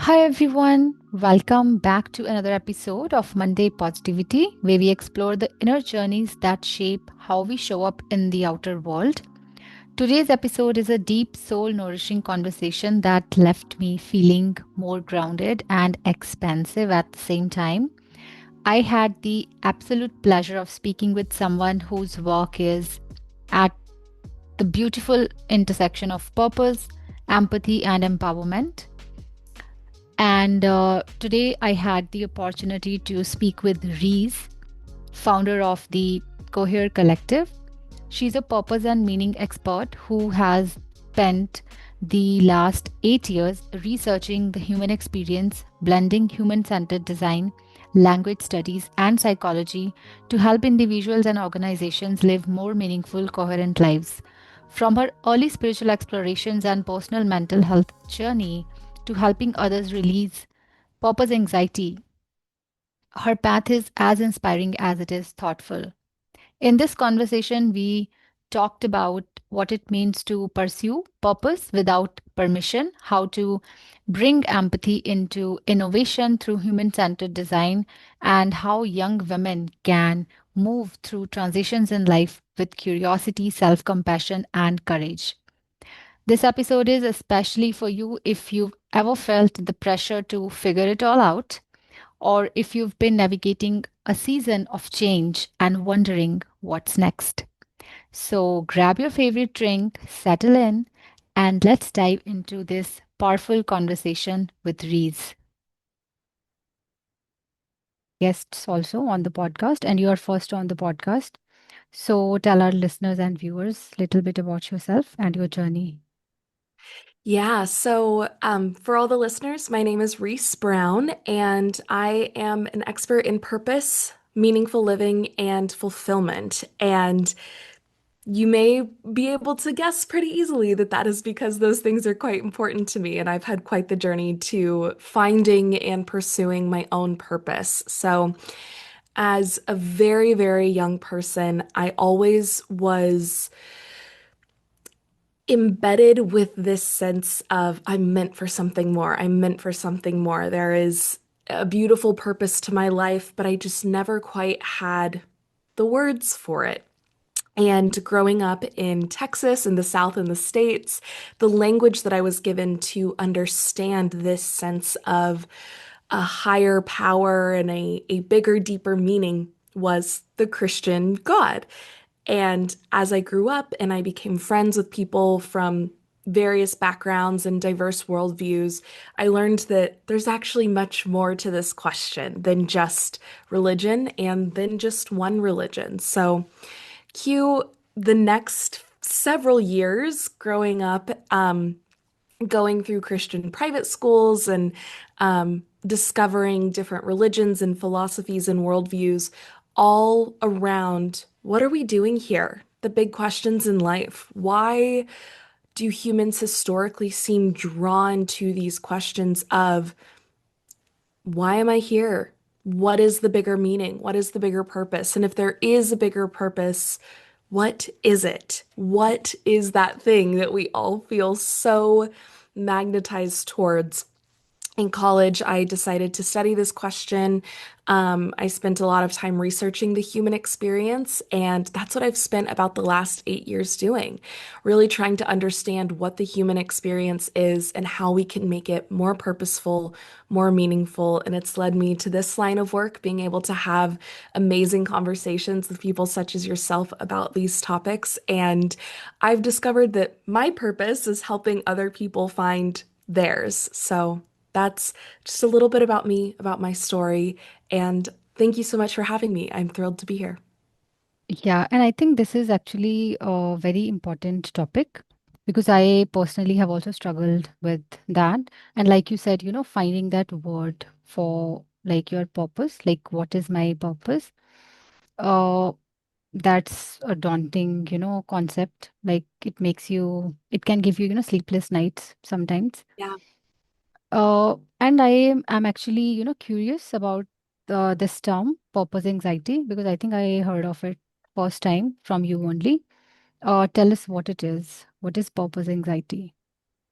Hi everyone, welcome back to another episode of Monday Positivity, where we explore the inner journeys that shape how we show up in the outer world. Today's episode is a deep, soul nourishing conversation that left me feeling more grounded and expansive at the same time. I had the absolute pleasure of speaking with someone whose work is at the beautiful intersection of purpose, empathy, and empowerment. And today I had the opportunity to speak with Reese, founder of the Cohere Collective. She's a purpose and meaning expert who has spent the last 8 years researching the human experience, blending human centered design, language studies, and psychology to help individuals and organizations live more meaningful, coherent lives. From her early spiritual explorations and personal mental health journey to helping others release purpose anxiety, her path is as inspiring as it is thoughtful. In this conversation, we talked about what it means to pursue purpose without permission, how to bring empathy into innovation through human centered design, and how young women can move through transitions in life with curiosity, self compassion, and courage. This episode is especially for you if you've ever felt the pressure to figure it all out, or if you've been navigating a season of change and wondering what's next. So grab your favorite drink, settle in, and let's dive into this powerful conversation with Reese. Guests also on the podcast, and you are first on the podcast. So tell our listeners and viewers a little bit about yourself and your journey. For all the listeners, my name is Reese Brown, and I am an expert in purpose, meaningful living, and fulfillment. And you may be able to guess pretty easily that that is because those things are quite important to me, and I've had quite the journey to finding and pursuing my own purpose. So, as a very, very young person, I always was embedded with this sense of I'm meant for something more. I'm meant for something more. There is a beautiful purpose to my life, but I just never quite had the words for it. And growing up in Texas, in the South, in the States, the language that I was given to understand this sense of a higher power and a bigger, deeper meaning was the Christian God. And as I grew up and I became friends with people from various backgrounds and diverse worldviews, I learned that there's actually much more to this question than just religion and than just one religion. So, cue the next several years growing up, going through Christian private schools and discovering different religions and philosophies and worldviews all around what are we doing here? The big questions in life. Why do humans historically seem drawn to these questions of why am I here? What is the bigger meaning? What is the bigger purpose? And if there is a bigger purpose, what is it? What is that thing that we all feel so magnetized towards? In college, I decided to study this question. I spent a lot of time researching the human experience, and that's what I've spent about the last 8 years doing, really trying to understand what the human experience is and how we can make it more purposeful, more meaningful. And it's led me to this line of work, being able to have amazing conversations with people such as yourself about these topics. And I've discovered that my purpose is helping other people find theirs. So, that's just a little bit about me, about my story. And thank you so much for having me. I'm thrilled to be here. Yeah, and I think this is actually a very important topic because I personally have also struggled with that. And like you said, finding that word for like your purpose, like what is my purpose? Uh, that's a daunting, concept. Like it can give you, sleepless nights sometimes. Yeah. And I'm actually, curious about this term, purpose anxiety, because I think I heard of it first time from you only. Tell us what it is. What is purpose anxiety?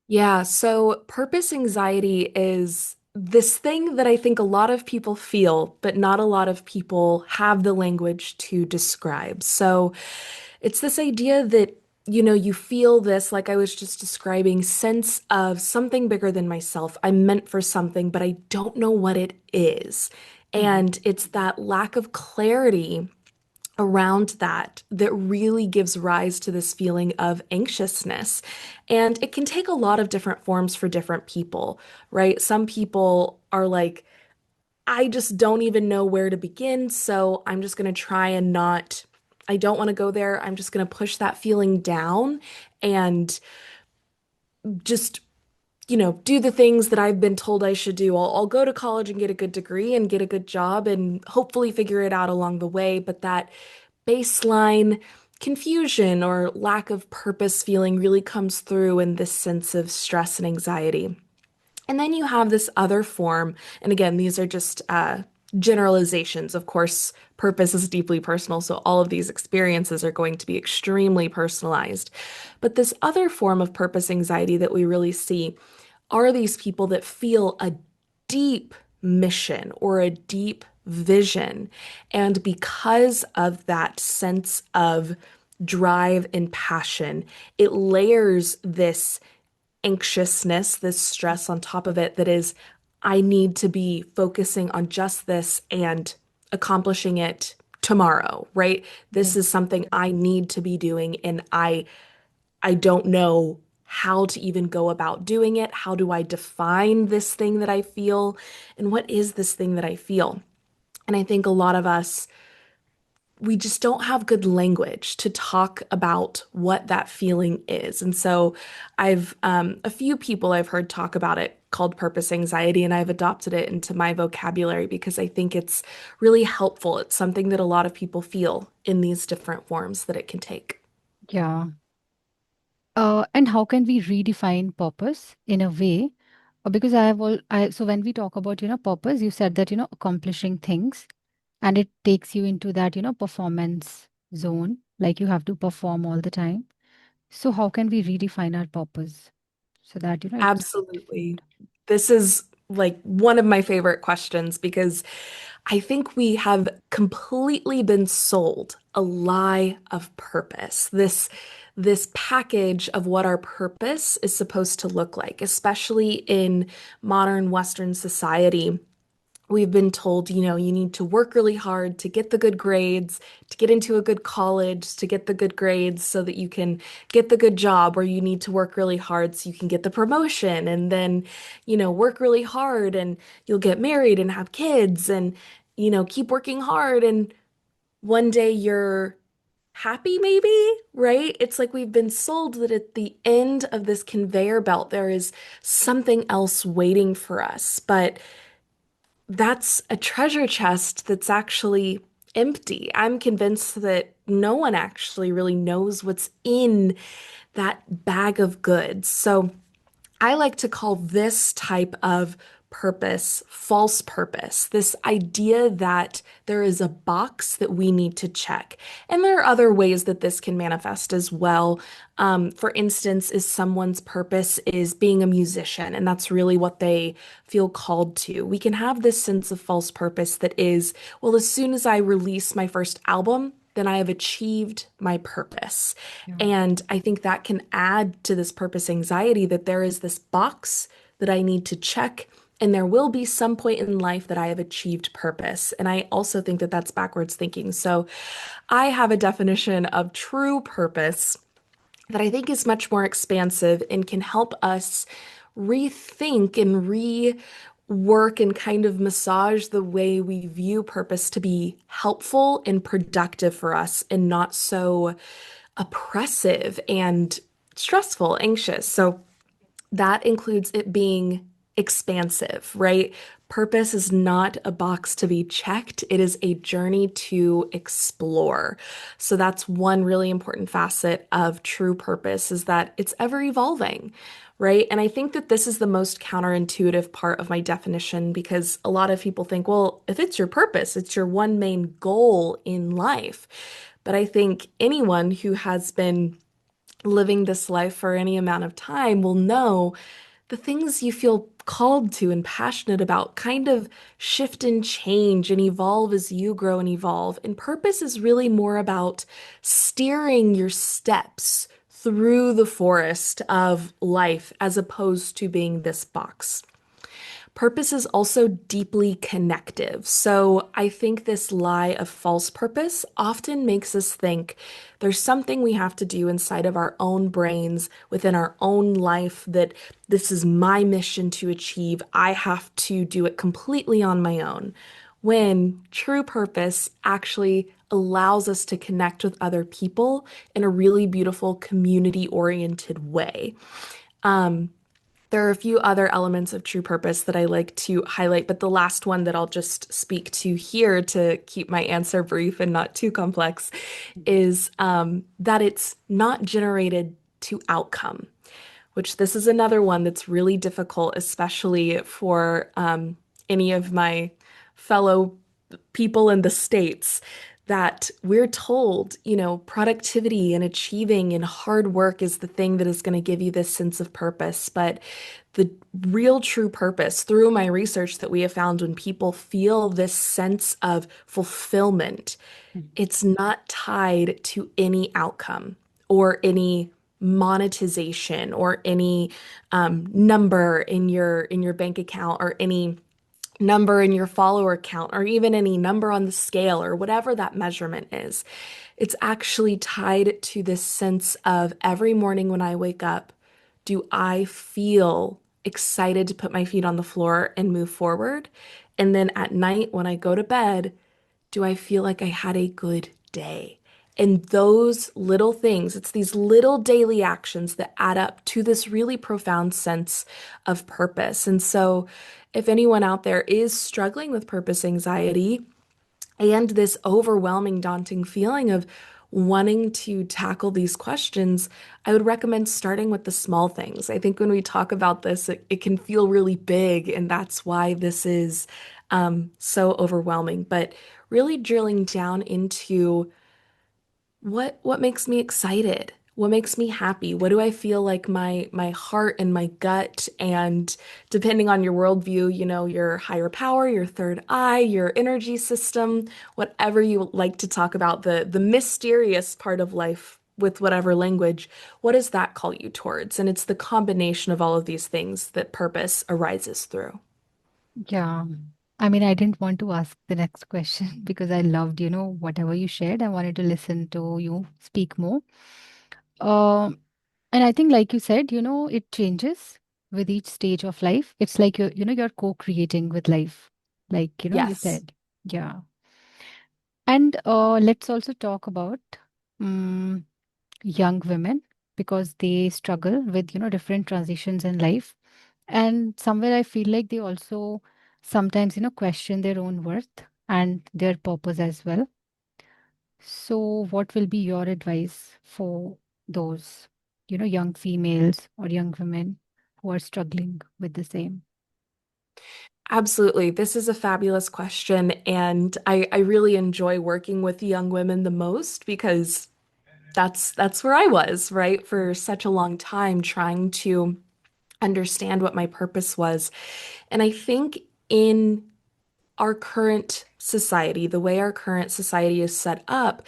Yeah, so purpose anxiety is this thing that I think a lot of people feel, but not a lot of people have the language to describe. So it's this idea that, you feel this, like I was just describing, sense of something bigger than myself. I'm meant for something, but I don't know what it is. Mhm. And it's that lack of clarity around that really gives rise to this feeling of anxiousness. And it can take a lot of different forms for different people, right? Some people are like, I just don't even know where to begin, so I'm just going to try and not, I don't want to go there. I'm just going to push that feeling down and just do the things that I've been told I should do. I'll go to college and get a good degree and get a good job and hopefully figure it out along the way. But that baseline confusion or lack of purpose feeling really comes through in this sense of stress and anxiety. And then you have this other form, and again, these are just generalizations. Of course, purpose is deeply personal, so all of these experiences are going to be extremely personalized. But this other form of purpose anxiety that we really see are these people that feel a deep mission or a deep vision. And because of that sense of drive and passion, it layers this anxiousness, this stress on top of it that is, I need to be focusing on just this and accomplishing it tomorrow, right? Yeah. This is something I need to be doing and I don't know how to even go about doing it. How do I define this thing that I feel? And what is this thing that I feel? And I think a lot of us we just don't have good language to talk about what that feeling is. And so I've a few people I've heard talk about it called purpose anxiety, and I've adopted it into my vocabulary because I think it's really helpful. It's something that a lot of people feel in these different forms that it can take. Yeah. And how can we redefine purpose in a way? Because I have so when we talk about, purpose, you said that, accomplishing things and it takes you into that, performance zone, like you have to perform all the time. So how can we redefine our purpose so that, it's Absolutely. different? This is like one of my favorite questions because I think we have completely been sold a lie of purpose. This package of what our purpose is supposed to look like, especially in modern Western society. We've been told, you need to work really hard to get the good grades, to get into a good college, to get the good grades so that you can get the good job, or you need to work really hard so you can get the promotion and then, work really hard and you'll get married and have kids and, keep working hard and one day you're happy maybe, right? It's like we've been sold that at the end of this conveyor belt there is something else waiting for us. But that's a treasure chest that's actually empty. I'm convinced that no one actually really knows what's in that bag of goods. So I like to call this type of purpose false purpose, this idea that there is a box that we need to check. And there are other ways that this can manifest as well. For instance, is someone's purpose is being a musician, and that's really what they feel called to. We can have this sense of false purpose that is, well, as soon as I release my first album, then I have achieved my purpose. Yeah. And I think that can add to this purpose anxiety that there is this box that I need to check, and there will be some point in life that I have achieved purpose. And I also think that that's backwards thinking. So I have a definition of true purpose that I think is much more expansive and can help us rethink and rework and kind of massage the way we view purpose to be helpful and productive for us and not so oppressive and stressful, anxious. So that includes it being expansive, right? Purpose is not a box to be checked. It is a journey to explore. So that's one really important facet of true purpose is that it's ever evolving, right? And I think that this is the most counterintuitive part of my definition because a lot of people think, well, if it's your purpose, it's your one main goal in life. But I think anyone who has been living this life for any amount of time will know the things you feel called to and passionate about kind of shift and change and evolve as you grow and evolve. And purpose is really more about steering your steps through the forest of life as opposed to being this box. Purpose is also deeply connective. So I think this lie of false purpose often makes us think there's something we have to do inside of our own brains, within our own life, that this is my mission to achieve. I have to do it completely on my own. When true purpose actually allows us to connect with other people in a really beautiful community-oriented way. There are a few other elements of true purpose that I like to highlight, but the last one that I'll just speak to here to keep my answer brief and not too complex is that it's not generated to outcome, which this is another one that's really difficult, especially for any of my fellow people in the States, that we're told, productivity and achieving and hard work is the thing that is going to give you this sense of purpose. But the real true purpose through my research that we have found when people feel this sense of fulfillment, it's not tied to any outcome or any monetization or any number in your bank account or any number in your follower count or even any number on the scale or whatever that measurement is. It's actually tied to this sense of every morning when I wake up, do I feel excited to put my feet on the floor and move forward? And then at night when I go to bed, do I feel like I had a good day? And those little things, it's these little daily actions that add up to this really profound sense of purpose. And so, if anyone out there is struggling with purpose anxiety and this overwhelming, daunting feeling of wanting to tackle these questions, I would recommend starting with the small things. I think when we talk about this, it can feel really big, and that's why this is so overwhelming. But really drilling down into what makes me excited? What makes me happy? What do I feel like my heart and my gut and depending on your worldview, your higher power, your third eye, your energy system, whatever you like to talk about, the mysterious part of life with whatever language, what does that call you towards? And it's the combination of all of these things that purpose arises through. Yeah. I mean, I didn't want to ask the next question because I loved, whatever you shared. I wanted to listen to you speak more. Um, and I think, like you said, it changes with each stage of life. It's like you're co-creating with life, like, you Yes. said. Yeah. And let's also talk about um, young women because they struggle with, different transitions in life. And somewhere I feel like they also sometimes, question their own worth and their purpose as well. So, what will be your advice for those, young females or young women who are struggling with the same? Absolutely. This is a fabulous question. And I really enjoy working with young women the most because that's where I was, right? For such a long time, trying to understand what my purpose was. And I think in our current society, the way our current society is set up,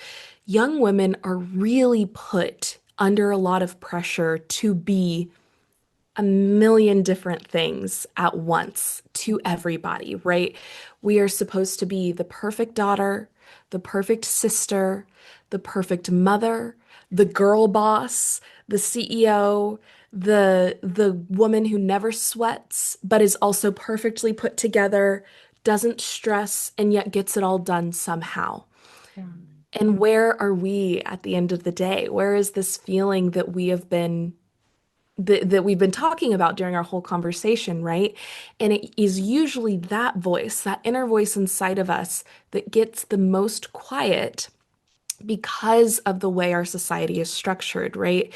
young women are really put under a lot of pressure to be a million different things at once to everybody, right? We are supposed to be the perfect daughter, the perfect sister, the perfect mother, the girl boss, the CEO, the woman who never sweats but is also perfectly put together, doesn't stress and yet gets it all done somehow. Yeah. And where are we at the end of the day? Where is this feeling that we've been talking about during our whole conversation, right? And it is usually that voice, that inner voice inside of us that gets the most quiet because of the way our society is structured, right?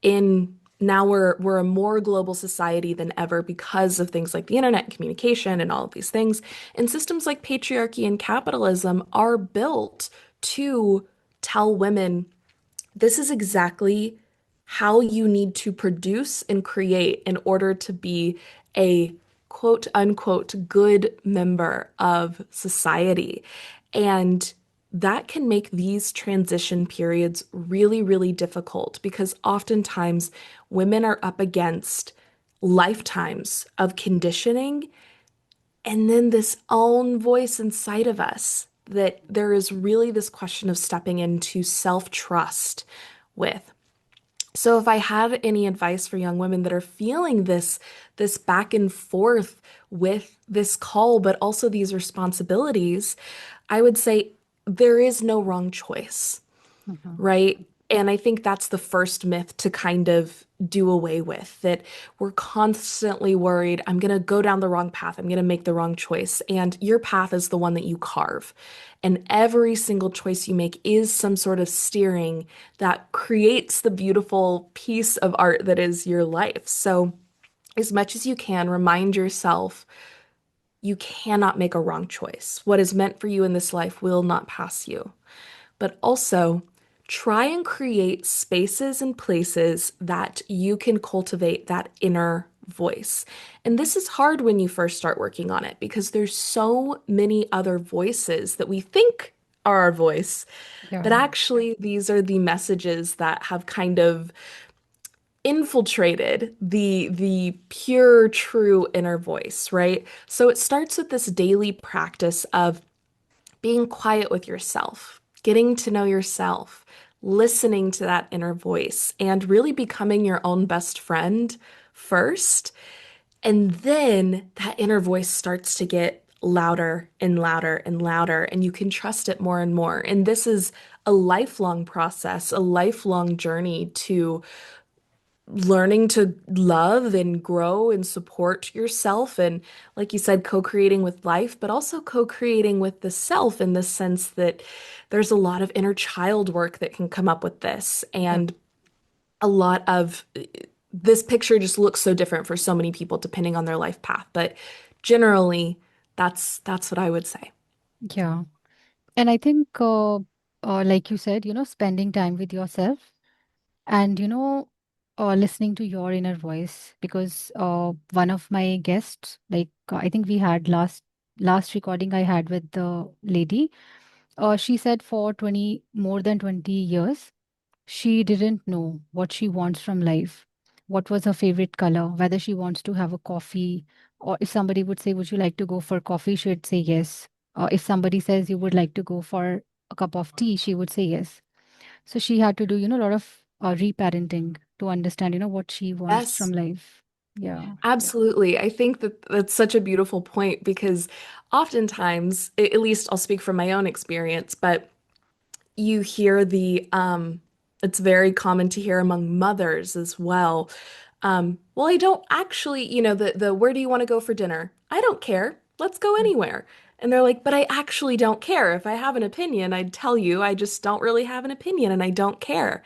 In now we're a more global society than ever because of things like the internet and communication and all of these things. And systems like patriarchy and capitalism are built to tell women this is exactly how you need to produce and create in order to be a quote unquote good member of society. And that can make these transition periods really, really difficult because oftentimes women are up against lifetimes of conditioning and then this own voice inside of us that there is really this question of stepping into self-trust with. So if I had any advice for young women that are feeling this back and forth with this call, but also these responsibilities, I would say there is no wrong choice, Mhm. right? And I think that's the first myth to kind of do away with, that we're constantly worried, I'm going to go down the wrong path, I'm going to make the wrong choice. And your path is the one that you carve. And every single choice you make is some sort of steering that creates the beautiful piece of art that is your life. So, as much as you can, remind yourself you cannot make a wrong choice. What is meant for you in this life will not pass you, but also try and create spaces and places that you can cultivate that inner voice. And this is hard when you first start working on it because there's so many other voices that we think are our voice, but Yeah. actually these are the messages that have kind of infiltrated the pure true inner voice, right? So it starts with this daily practice of being quiet with yourself, getting to know yourself, listening to that inner voice, and really becoming your own best friend first. And then that inner voice starts to get louder and louder and louder, and you can trust it more and more. And this is a lifelong process, a lifelong journey to learning to love and grow and support yourself. And like you said, co-creating with life, but also co-creating with the self in the sense that there's a lot of inner child work that can come up with this. Yeah. And a lot of this picture just looks so different for so many people depending on their life path. But generally, that's what I would say. Yeah. And I think, like you said, spending time with yourself and, listening to your inner voice. Because one of my guests, like I think we had last recording I had with the lady, she said for 20 more than 20 years, she didn't know what she wants from life, what was her favorite color, whether she wants to have a coffee, or if somebody would say, would you like to go for coffee? She would say yes. Or if somebody says you would like to go for a cup of tea, she would say yes. So she had to do, a lot of reparenting to understand, what she wants from Yes, life. Yeah. absolutely. I think that that's such a beautiful point because oftentimes, at least I'll speak from my own experience, but you hear it's very common to hear among mothers as well. Well, I don't actually, the where do you want to go for dinner? I don't care. Let's go Mm. anywhere. And they're like, but I actually don't care. If I have an opinion, I'd tell you. I just don't really have an opinion and I don't care.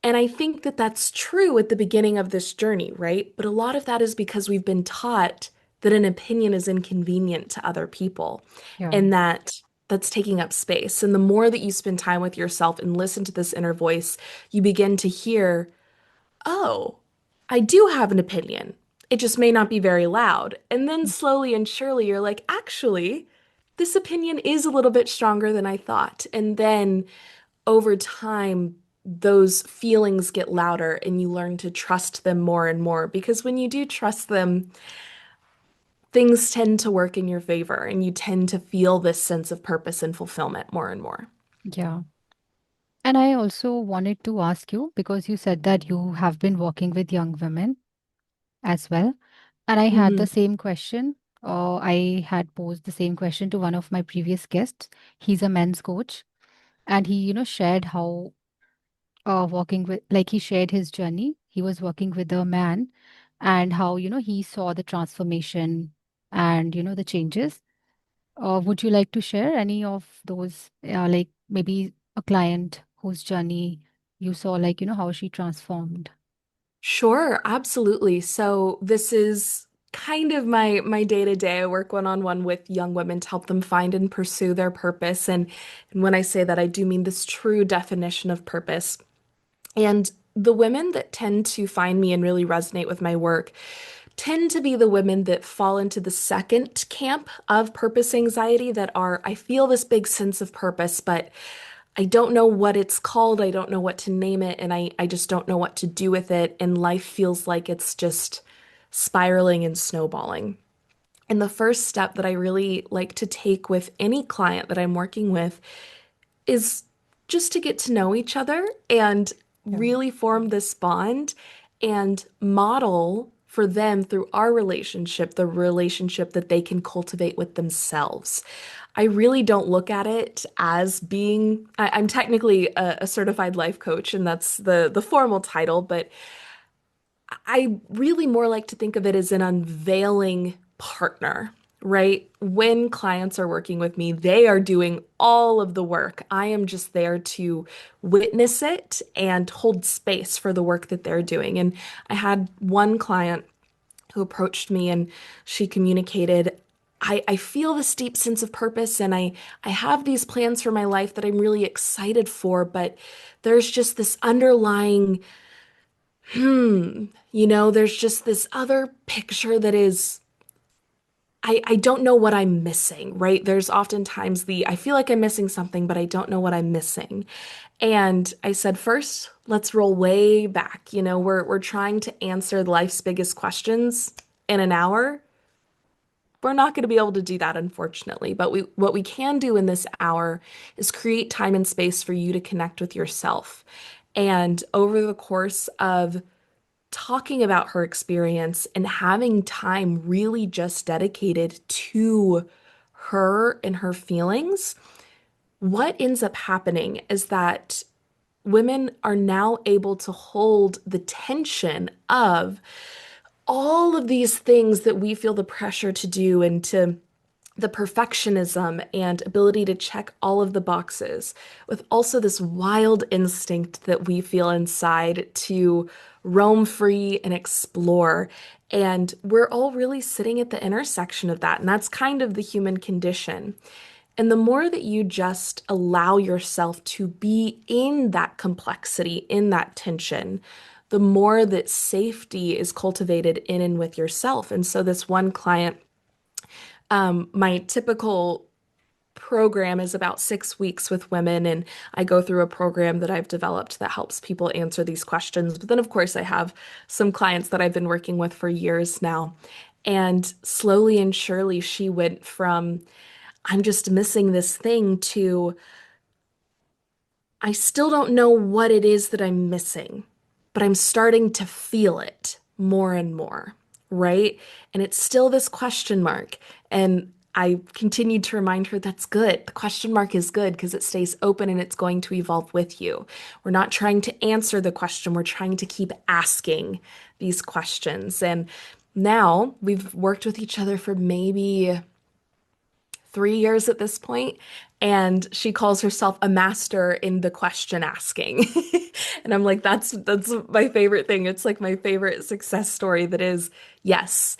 And I think that that's true at the beginning of this journey, right? But a lot of that is because we've been taught that an opinion is inconvenient to other people Yeah. and that that's taking up space. And the more that you spend time with yourself and listen to this inner voice, you begin to hear, oh, I do have an opinion. It just may not be very loud. And then slowly and surely you're like, actually, this opinion is a little bit stronger than I thought. And then over time, those feelings get louder and you learn to trust them more and more because when you do trust them, things tend to work in your favor and you tend to feel this sense of purpose and fulfillment more and more. Yeah. And I also wanted to ask you, because you said that you have been working with young women as well. And I had the Mhm. same question. I had posed the same question to one of my previous guests. He's a men's coach, and he, shared how working with, like, he shared his journey. He was working with a man, and how, he saw the transformation and, the changes. Would you like to share any of those, like maybe a client whose journey you saw, like, how she transformed? Sure, absolutely. So this is kind of my day-to-day. I work one-on-one with young women to help them find and pursue their purpose. And when I say that, I do mean this true definition of purpose. And the women that tend to find me and really resonate with my work tend to be the women that fall into the second camp of purpose anxiety that are, I feel this big sense of purpose, but I don't know what it's called. I don't know what to name it. And I just don't know what to do with it. And life feels like it's just spiraling and snowballing. And the first step that I really like to take with any client that I'm working with is just to get to know each other and Yeah. really form this bond and model for them through our relationship, the relationship that they can cultivate with themselves. I really don't look at it as being, I'm technically a certified life coach, and that's the formal title, but I really more like to think of it as an unveiling partner, right? When clients are working with me, they are doing all of the work. I am just there to witness it and hold space for the work that they're doing. And I had one client who approached me and she communicated, I feel this deep sense of purpose and I have these plans for my life that I'm really excited for, but there's just this underlying there's just this other picture that is, I don't know what I'm missing, right? There's oftentimes I feel like I'm missing something, but I don't know what I'm missing. And I said, first, let's roll way back. We're trying to answer life's biggest questions in an hour. We're not going to be able to do that, unfortunately. But what we can do in this hour is create time and space for you to connect with yourself. And over the course of talking about her experience and having time really just dedicated to her and her feelings, what ends up happening is that women are now able to hold the tension of all of these things that we feel the pressure to do and to the perfectionism and ability to check all of the boxes, with also this wild instinct that we feel inside to roam free and explore. And we're all really sitting at the intersection of that. And that's kind of the human condition. And the more that you just allow yourself to be in that complexity, in that tension, the more that safety is cultivated in and with yourself. And so, this one client, my typical program is about 6 weeks with women, and I go through a program that I've developed that helps people answer these questions. But then, of course, I have some clients that I've been working with for years now. And slowly and surely, she went from, I'm just missing this thing to, I still don't know what it is that I'm missing, but I'm starting to feel it more and more, right? And it's still this question mark. And I continued to remind her that's good. The question mark is good because it stays open and it's going to evolve with you. We're not trying to answer the question, we're trying to keep asking these questions. And now we've worked with each other for maybe 3 years at this point, and she calls herself a master in the question asking. And I'm like, that's my favorite thing. It's like my favorite success story that is, yes,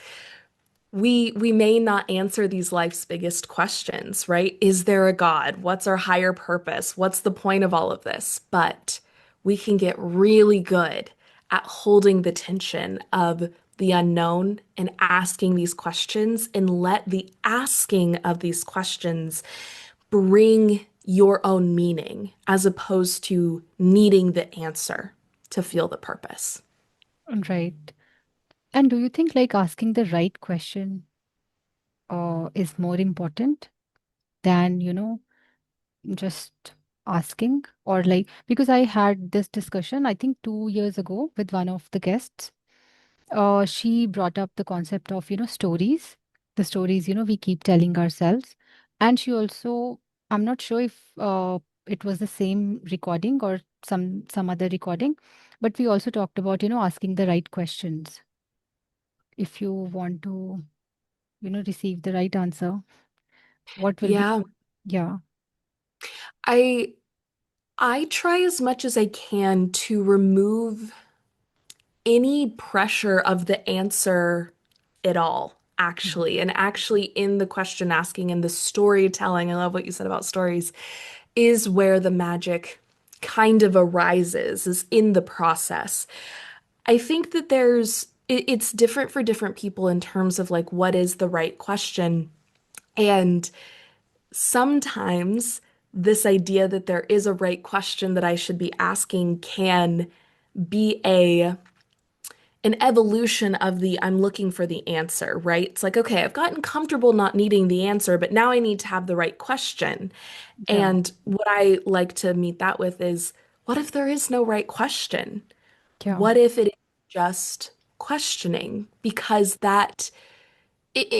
we may not answer these life's biggest questions, right? Is there a God? What's our higher purpose? What's the point of all of this? But we can get really good at holding the tension of the unknown and asking these questions and let the asking of these questions bring your own meaning as opposed to needing the answer to feel the purpose. Right. And do you think like asking the right question is more important than, just asking? Or like, because I had this discussion, I think 2 years ago with one of the guests. She brought up the concept of, stories, the stories, we keep telling ourselves. And she also, I'm not sure if it was the same recording or some other recording, but we also talked about, asking the right questions. If you want to, receive the right answer, what will be, Yeah, yeah. I I try as much as I can to remove any pressure of the answer at all, Mhm. actually. And actually, in the question asking and the storytelling, I love what you said about stories, is where the magic kind of arises, is in the process. I think that there's it's different for different people in terms of like what is the right question. And sometimes this idea that there is a right question that I should be asking can be an evolution of the I'm looking for the answer, right? It's like, okay, I've gotten comfortable not needing the answer, but now I need to have the right question. Yeah. And what I like to meet that with is, what if there is no right question? Yeah. What if it is just questioning? Because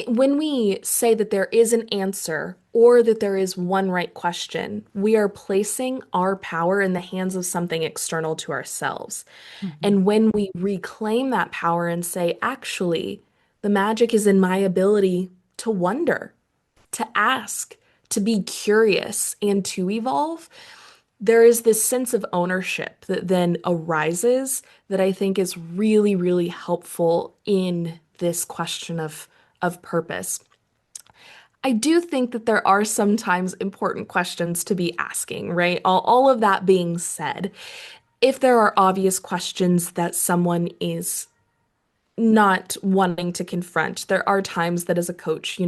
when we say that there is an answer or that there is one right question, we are placing our power in the hands of something external to ourselves. Mhm. And when we reclaim that power and say, actually, the magic is in my ability to wonder, to ask, to be curious, and to evolve, there is this sense of ownership that then arises that I think is really, really helpful in this question of purpose. I do think that there are sometimes important questions to be asking, right? All of that being said, if there are obvious questions that someone is not wanting to confront, there are times that as a coach,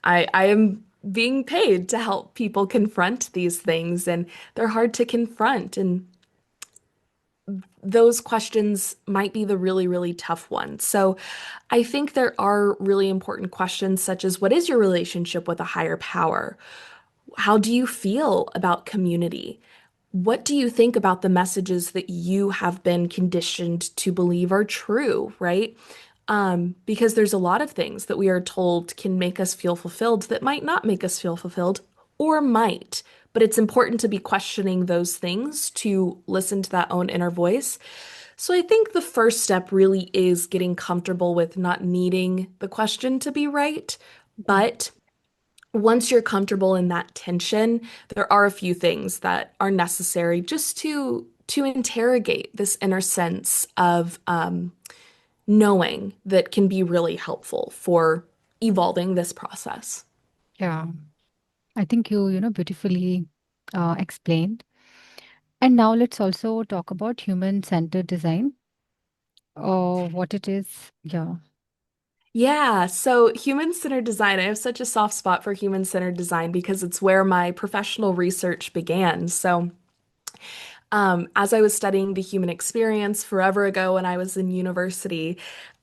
I am being paid to help people confront these things, and they're hard to confront. And those questions might be the really, really tough ones. So I think there are really important questions such as what is your relationship with a higher power? How do you feel about community? What do you think about the messages that you have been conditioned to believe are true, right? Because there's a lot of things that we are told can make us feel fulfilled that might not make us feel fulfilled or might. But it's important to be questioning those things to listen to that own inner voice. So I think the first step really is getting comfortable with not needing the question to be right. Yeah. But once you're comfortable in that tension, there are a few things that are necessary just to interrogate this inner sense of knowing that can be really helpful for evolving this process. Yeah. I think you beautifully explained. And now let's also talk about human-centered design. What it is. Yeah. Yeah, so human-centered design, I have such a soft spot for human-centered design because it's where my professional research began. So as I was studying the human experience forever ago when I was in university,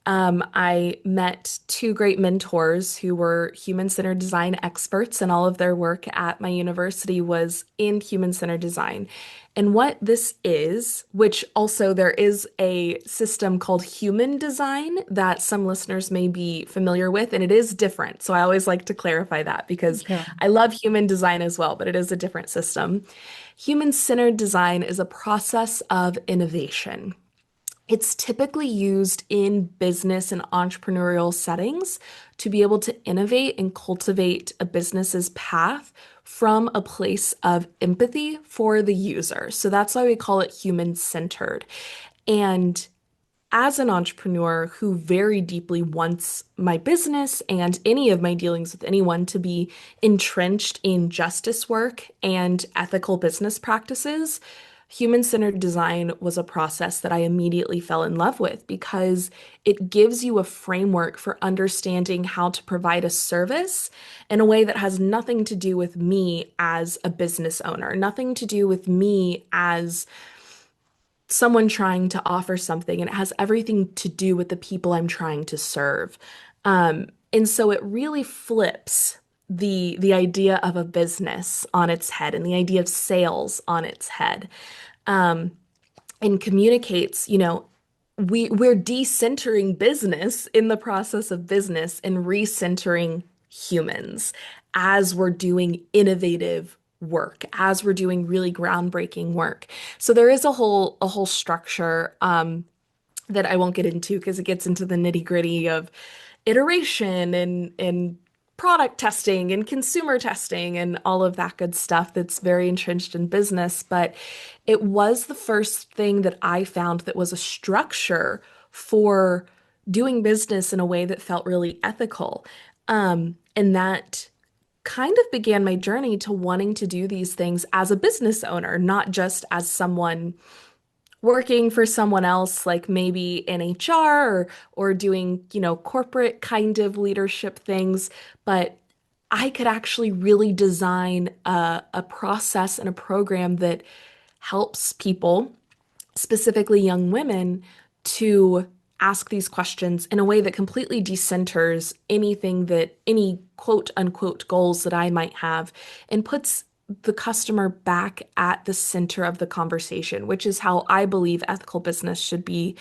I met two great mentors who were human-centered design experts, and all of their work at my university was in human-centered design. And what this is, which also there is a system called human design that some listeners may be familiar with, and it is different. So I always like to clarify that because Yeah. I love human design as well, but it is a different system. Human-centered design is a process of innovation. It's typically used in business and entrepreneurial settings to be able to innovate and cultivate a business's path from a place of empathy for the user. So that's why we call it human-centered. And as an entrepreneur who very deeply wants my business and any of my dealings with anyone to be entrenched in justice work and ethical business practices, human-centered design was a process that I immediately fell in love with because it gives you a framework for understanding how to provide a service in a way that has nothing to do with me as a business owner, nothing to do with me as someone trying to offer something, and it has everything to do with the people I'm trying to serve. And so it really flips the idea of a business on its head and the idea of sales on its head, and communicates, we're decentering business in the process of business and recentering humans as we're doing innovative work, as we're doing really groundbreaking work. So there is a whole structure that I won't get into because it gets into the nitty-gritty of iteration and product testing and consumer testing and all of that good stuff that's very entrenched in business. But it was the first thing that I found that was a structure for doing business in a way that felt really ethical. And that kind of began my journey to wanting to do these things as a business owner, not just as someone working for someone else, like maybe in HR or doing, corporate kind of leadership things. But I could actually really design a process and a program that helps people, specifically young women, to ask these questions in a way that completely decenters any quote unquote goals that I might have and puts the customer back at the center of the conversation, which is how I believe ethical business should be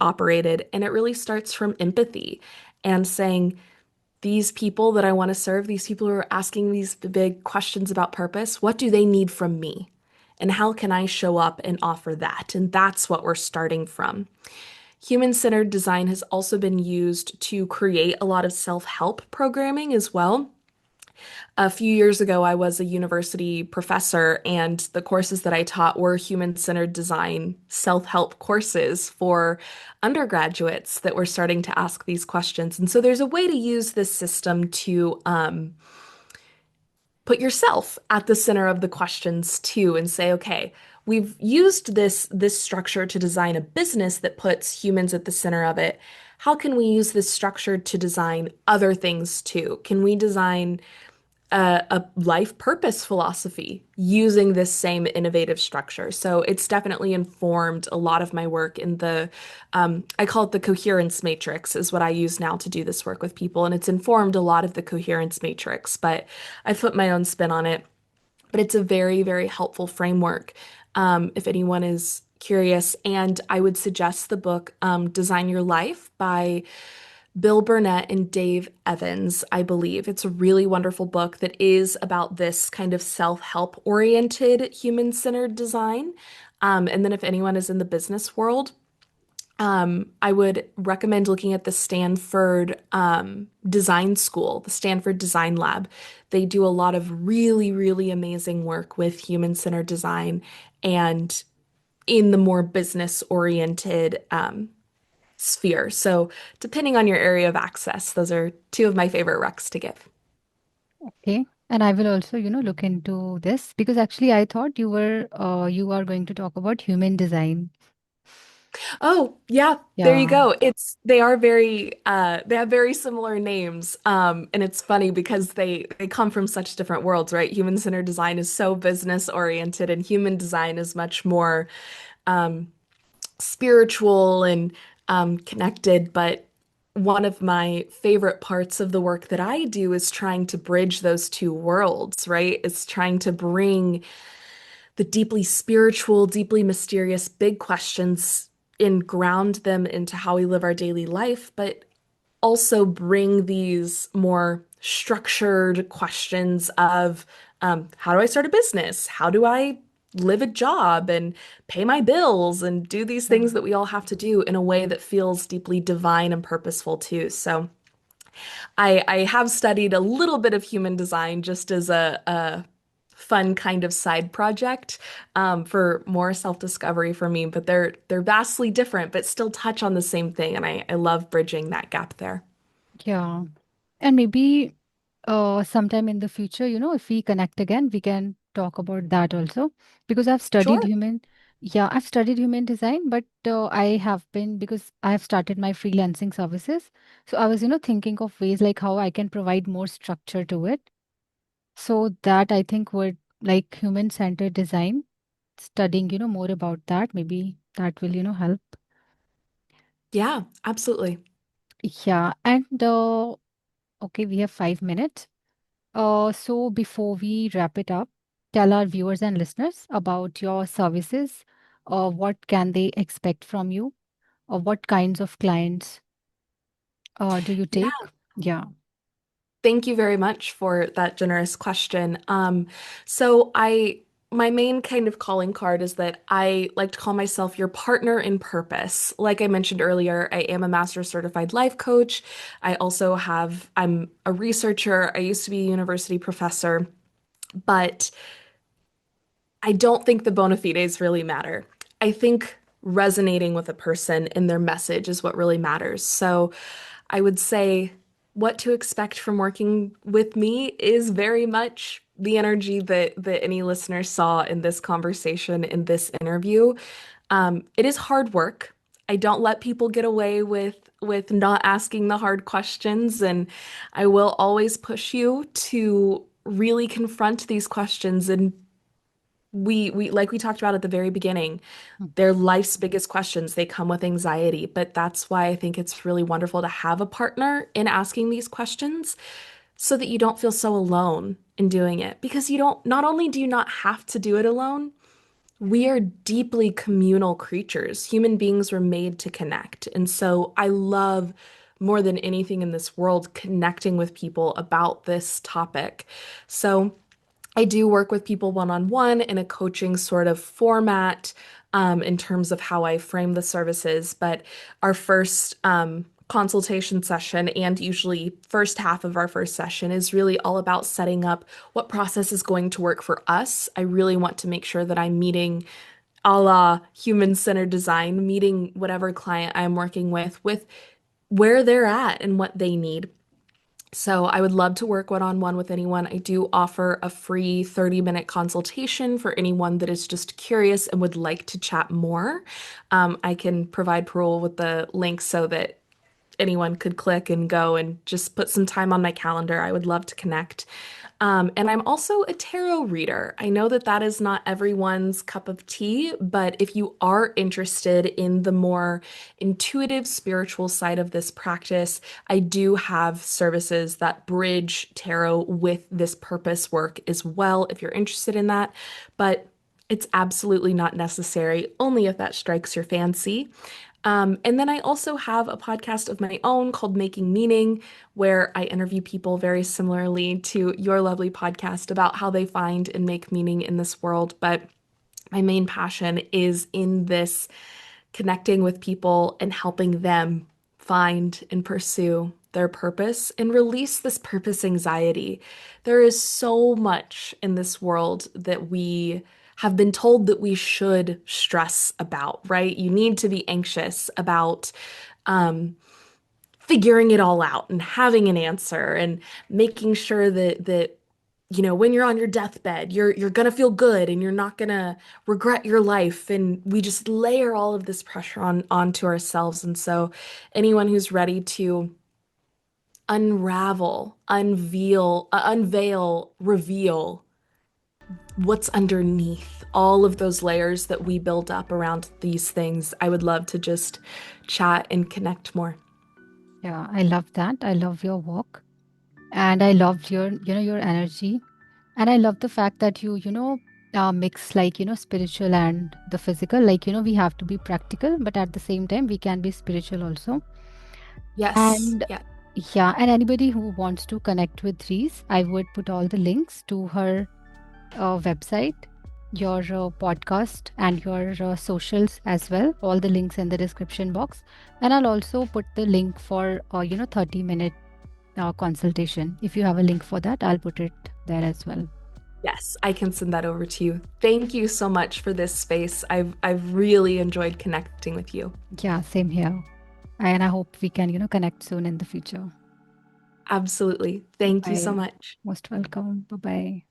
operated. And it really starts from empathy and saying, these people that I want to serve, these people who are asking these big questions about purpose, what do they need from me? And how can I show up and offer that? And that's what we're starting from. Human-centered design has also been used to create a lot of self-help programming as well. A few years ago, I was a university professor, and the courses that I taught were human-centered design self-help courses for undergraduates that were starting to ask these questions. And so there's a way to use this system to put yourself at the center of the questions too, and say, okay, we've used this structure to design a business that puts humans at the center of it. How can we use this structure to design other things too? Can we design a life purpose philosophy using this same innovative structure? So it's definitely informed a lot of my work in I call it the coherence matrix, is what I use now to do this work with people. And it's informed a lot of the coherence matrix, but I put my own spin on it. But it's a very, very helpful framework if anyone is curious. And I would suggest the book Design Your Life by Bill Burnett and Dave Evans, I believe. It's a really wonderful book that is about this kind of self-help oriented human-centered design. And then if anyone is in the business world, I would recommend looking at the Stanford Design School, the Stanford Design Lab. They do a lot of really, really amazing work with human-centered design and in the more business-oriented sphere. So, depending on your area of access, those are two of my favorite recs to give. Okay. And I will also, look into this because actually I thought you are going to talk about human design. Oh, yeah, there you Yeah. go. They have very similar names. And it's funny because they come from such different worlds, right? Human-centered design is so business oriented and human design is much more spiritual and connected. But one of my favorite parts of the work that I do is trying to bridge those two worlds, right? It's trying to bring the deeply spiritual, deeply mysterious, big questions and ground them into how we live our daily life, but also bring these more structured questions of how do I start a business? How do I live a job and pay my bills and do these Yeah. things that we all have to do in a way that feels deeply divine and purposeful too. So I have studied a little bit of human design just as a fun kind of side project for more self-discovery for me, but they're vastly different, but still touch on the same thing, and I love bridging that gap there. Yeah. And maybe sometime in the future, if we connect again, we can talk about that also. Because Sure. I've studied human design, but I have been, because I have started my freelancing services. So I was, thinking of ways like how I can provide more structure to it. So that I think would like human-centered design, studying, more about that, maybe that will, help. Yeah, absolutely. Yeah. And okay, we have 5 minutes. So before we wrap it up, tell our viewers and listeners about your services. What can they expect from you? Or what kinds of clients do you Yeah, take? Yeah. thank you very much for that generous question. So my main kind of calling card is that I like to call myself your partner in purpose. Like I mentioned earlier, I am a master certified life coach. I'm a researcher. I used to be a university professor, but I don't think the bona fides really matter. I think resonating with a person and their message is what really matters. So I would say what to expect from working with me is very much the energy that any listener saw in this conversation, in this interview. It is hard work. I don't let people get away with not asking the hard questions, and I will always push you to really confront these questions. And we like we talked about at the very beginning, they're life's biggest questions. They come with anxiety, but that's why I think it's really wonderful to have a partner in asking these questions so that you don't feel so alone in doing it. Because you don't, not only do you not have to do it alone, we are deeply communal creatures. Human beings were made to connect. And so I love more than anything in this world connecting with people about this topic. So I do work with people one-on-one in a coaching sort of format, in terms of how I frame the services. But our first consultation session, and usually first half of our first session, is really all about setting up what process is going to work for us. I really want to make sure that I'm meeting a la human-centered design, meeting whatever client I'm working with where they're at and what they need. So I would love to work one-on-one with anyone. I do offer a free 30-minute consultation for anyone that is just curious and would like to chat more. I can provide Parole with the link so that anyone could click and go and just put some time on my calendar. I would love to connect. And I'm also a tarot reader. I know that that is not everyone's cup of tea, but if you are interested in the more intuitive spiritual side of this practice, I do have services that bridge tarot with this purpose work as well, if you're interested in that. But it's absolutely not necessary, only if that strikes your fancy. And then I also have a podcast of my own called Making Meaning, where I interview people very similarly to your lovely podcast about how they find and make meaning in this world. But my main passion is in this connecting with people and helping them find and pursue their purpose and release this purpose anxiety. There is so much in this world that we have been told that we should stress about, right? You need to be anxious about figuring it all out and having an answer and making sure that when you're on your deathbed, you're gonna feel good and you're not gonna regret your life. And we just layer all of this pressure onto ourselves. And so anyone who's ready to unravel, unveil, reveal what's underneath all of those layers that we build up around these things, I would love to just chat and connect more. Yeah, I love that. I love your work, and I loved your energy, and I love the fact that mix like spiritual and the physical. Like we have to be practical, but at the same time we can be spiritual also. Yes. And Yeah. yeah, and anybody who wants to connect with Reese, I would put all the links to her website, your podcast, and your socials as well. All the links in the description box, and I'll also put the link for 30-minute consultation. If you have a link for that, I'll put it there as well. Yes, I can send that over to you. Thank you so much for this space. I've really enjoyed connecting with you. Yeah, same here. And I hope we can connect soon in the future. Absolutely. Thank you so Bye. much. Most welcome. Bye bye.